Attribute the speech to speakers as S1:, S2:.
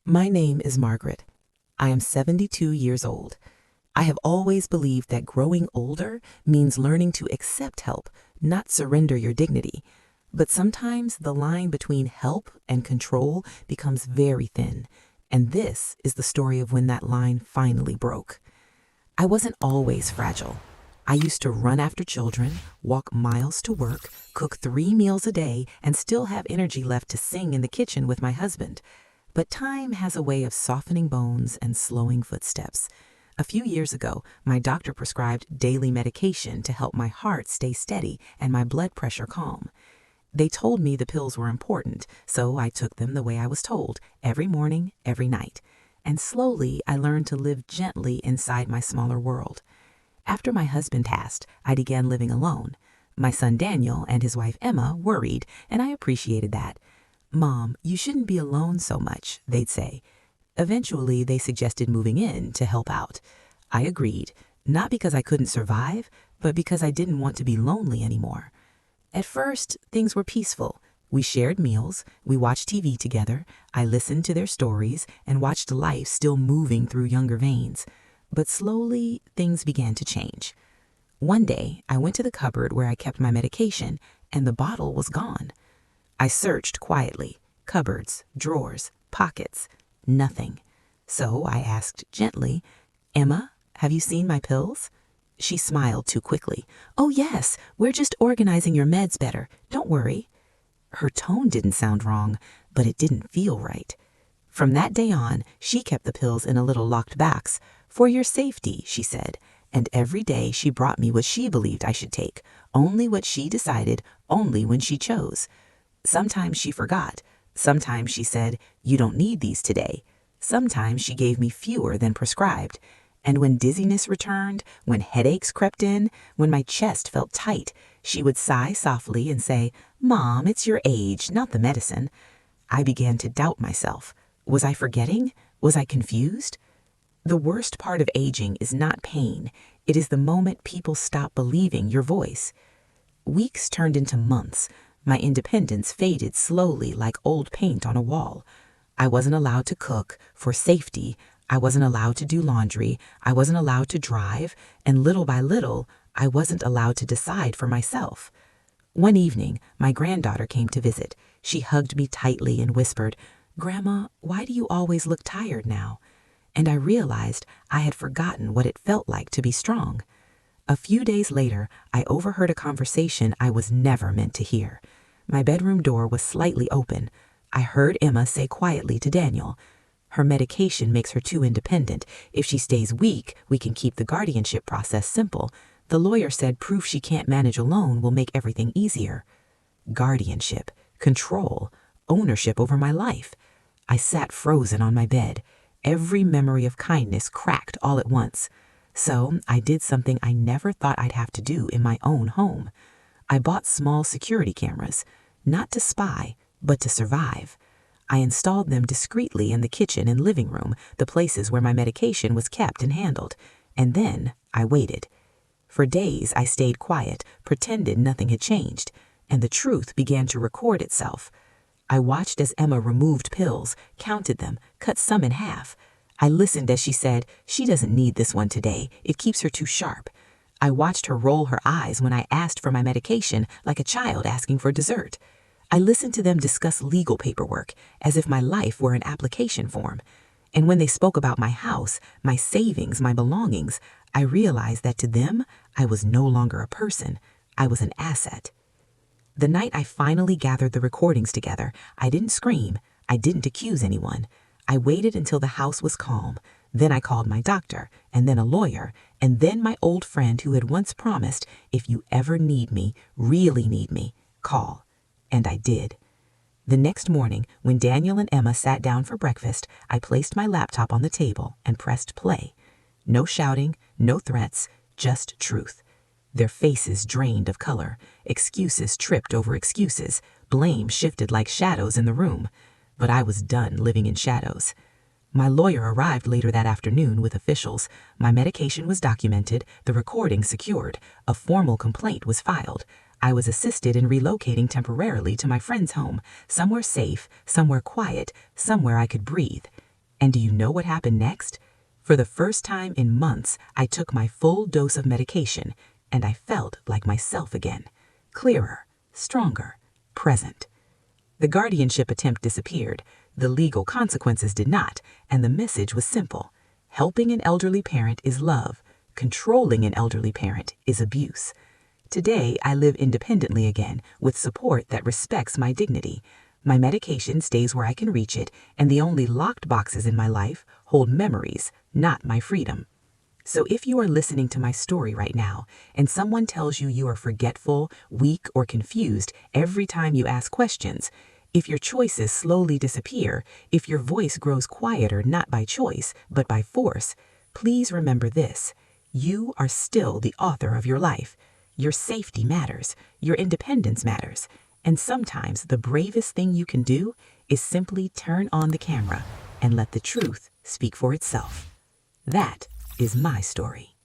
S1: My name is Margaret. I am 72 years old. I have always believed that growing older means learning to accept help, not surrender your dignity. But sometimes the line between help and control becomes very thin, and this is the story of when that line finally broke. I wasn't always fragile. I used to run after children, walk miles to work, cook 3 meals a day, and still have energy left to sing in the kitchen with my husband. But time has a way of softening bones and slowing footsteps. A few years ago, my doctor prescribed daily medication to help my heart stay steady and my blood pressure calm. They told me the pills were important, so I took them the way I was told, every morning, every night. And slowly, I learned to live gently inside my smaller world. After my husband passed, I began living alone. My son Daniel and his wife Emma worried, and I appreciated that. "Mom, you shouldn't be alone so much," they'd say. Eventually, they suggested moving in to help out. I agreed, not because I couldn't survive, but because I didn't want to be lonely anymore. At first, things were peaceful. We shared meals, we watched TV together, I listened to their stories, and watched life still moving through younger veins. But slowly, things began to change. One day, I went to the cupboard where I kept my medication, and the bottle was gone. I searched quietly, cupboards, drawers, pockets, nothing. So I asked gently, "Emma, have you seen my pills?" She smiled too quickly. "Oh yes, we're just organizing your meds better. Don't worry." Her tone didn't sound wrong, but it didn't feel right. From that day on, she kept the pills in a little locked box. "For your safety," she said, and every day she brought me what she believed I should take, only what she decided, only when she chose. Sometimes she forgot. Sometimes she said, "You don't need these today." Sometimes she gave me fewer than prescribed. And when dizziness returned, when headaches crept in, when my chest felt tight, she would sigh softly and say, "Mom, it's your age, not the medicine." I began to doubt myself. Was I forgetting? Was I confused? The worst part of aging is not pain. It is the moment people stop believing your voice. Weeks turned into months. My independence faded slowly like old paint on a wall. I wasn't allowed to cook for safety. I wasn't allowed to do laundry. I wasn't allowed to drive. And little by little, I wasn't allowed to decide for myself. One evening, my granddaughter came to visit. She hugged me tightly and whispered, "Grandma, why do you always look tired now?" And I realized I had forgotten what it felt like to be strong. A few days later, I overheard a conversation I was never meant to hear. My bedroom door was slightly open. I heard Emma say quietly to Daniel, "Her medication makes her too independent. If she stays weak, we can keep the guardianship process simple. The lawyer said proof she can't manage alone will make everything easier." Guardianship, control, ownership over my life. I sat frozen on my bed. Every memory of kindness cracked all at once. So I did something I never thought I'd have to do in my own home. I bought small security cameras, not to spy, but to survive. I installed them discreetly in the kitchen and living room, the places where my medication was kept and handled. And then I waited. For days I stayed quiet, pretended nothing had changed, and the truth began to record itself. I watched as Emma removed pills, counted them, cut some in half. I listened as she said, "She doesn't need this one today. It keeps her too sharp." I watched her roll her eyes when I asked for my medication like a child asking for dessert. I listened to them discuss legal paperwork as if my life were an application form. And when they spoke about my house, my savings, my belongings, I realized that to them, I was no longer a person. I was an asset. The night I finally gathered the recordings together, I didn't scream. I didn't accuse anyone. I waited until the house was calm. Then I called my doctor, and then a lawyer, and then my old friend who had once promised, "If you ever need me, really need me, call." And I did. The next morning, when Daniel and Emma sat down for breakfast, I placed my laptop on the table and pressed play. No shouting, no threats, just truth. Their faces drained of color, excuses tripped over excuses, blame shifted like shadows in the room. But I was done living in shadows. My lawyer arrived later that afternoon with officials. My medication was documented, the recording secured, a formal complaint was filed. I was assisted in relocating temporarily to my friend's home, somewhere safe, somewhere quiet, somewhere I could breathe. And do you know what happened next? For the first time in months, I took my full dose of medication, and I felt like myself again. Clearer, stronger, present. The guardianship attempt disappeared, the legal consequences did not, and the message was simple. Helping an elderly parent is love. Controlling an elderly parent is abuse. Today, I live independently again, with support that respects my dignity. My medication stays where I can reach it, and the only locked boxes in my life hold memories, not my freedom. So if you are listening to my story right now, and someone tells you you are forgetful, weak, or confused every time you ask questions, if your choices slowly disappear, if your voice grows quieter not by choice, but by force, please remember this. You are still the author of your life. Your safety matters, your independence matters, and sometimes the bravest thing you can do is simply turn on the camera and let the truth speak for itself. That is my story.